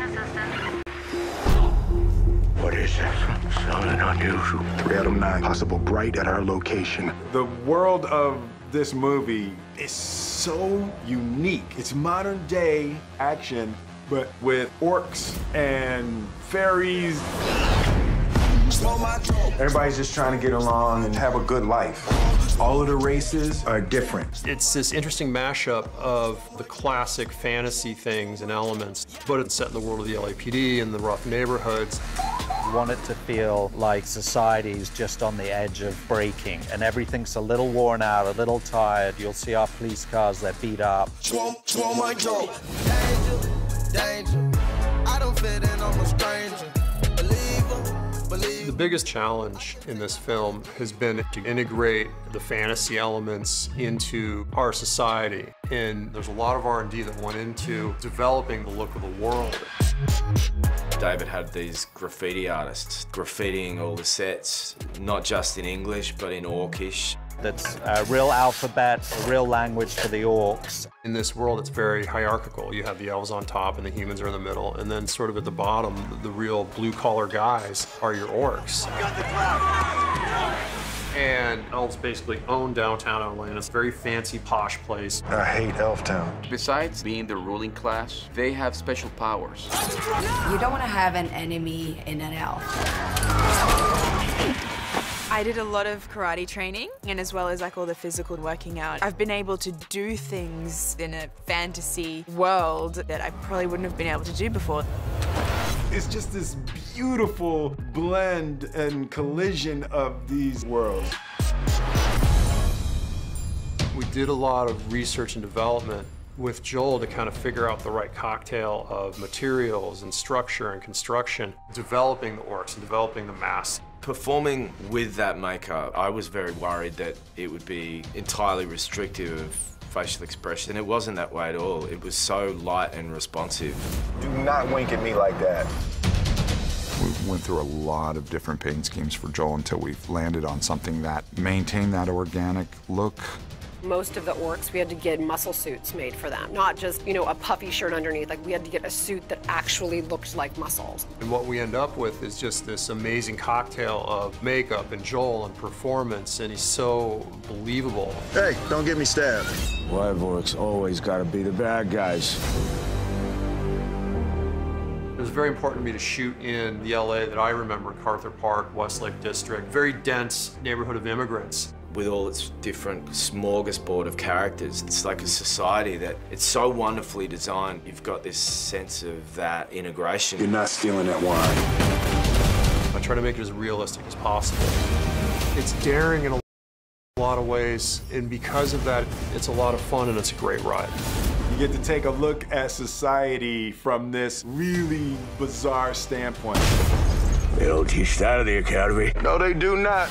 assistant. What is this? Something unusual. 3 out of 9 possible bright at our location. The world of this movie is so unique. It's modern day action, but with orcs and fairies. Everybody's just trying to get along and have a good life. All of the races are different. It's this interesting mashup of the classic fantasy things and elements, but it's set in the world of the LAPD and the rough neighborhoods. You want it to feel like society's just on the edge of breaking, and everything's a little worn out, a little tired. You'll see our police cars, they're beat up. Danger, danger. I don't fit in, I'm a stranger. The biggest challenge in this film has been to integrate the fantasy elements into our society. And there's a lot of R&D that went into developing the look of the world. David had these graffiti artists graffitiing all the sets, not just in English, but in Orcish. That's a real alphabet, a real language for the orcs. In this world, it's very hierarchical. You have the elves on top and the humans are in the middle, and then sort of at the bottom, the real blue-collar guys are your orcs. And elves basically own downtown Atlanta. It's a very fancy, posh place. I hate Elftown. Besides being the ruling class, they have special powers. You don't want to have an enemy in an elf. I did a lot of karate training, and as well as like all the physical working out, I've been able to do things in a fantasy world that I probably wouldn't have been able to do before. It's just this beautiful blend and collision of these worlds. We did a lot of research and development with Joel to kind of figure out the right cocktail of materials and structure and construction, developing the orcs and developing the masks. Performing with that makeup, I was very worried that it would be entirely restrictive of facial expression. It wasn't that way at all. It was so light and responsive. Do not wink at me like that. We went through a lot of different paint schemes for Joel until we landed on something that maintained that organic look. Most of the orcs, we had to get muscle suits made for them, not just, you know, a puffy shirt underneath. Like, we had to get a suit that actually looked like muscles. And what we end up with is just this amazing cocktail of makeup and Joel and performance, and he's so believable. Hey, don't get me stabbed. White orcs always gotta be the bad guys. It was very important to me to shoot in the LA that I remember, MacArthur Park, Westlake District, very dense neighborhood of immigrants. With all its different smorgasbord of characters, it's like a society that it's so wonderfully designed. You've got this sense of that integration. You're not stealing that wine. I try to make it as realistic as possible. It's daring in a lot of ways, and because of that, it's a lot of fun and it's a great ride. You get to take a look at society from this really bizarre standpoint. They don't teach that at the academy. No, they do not.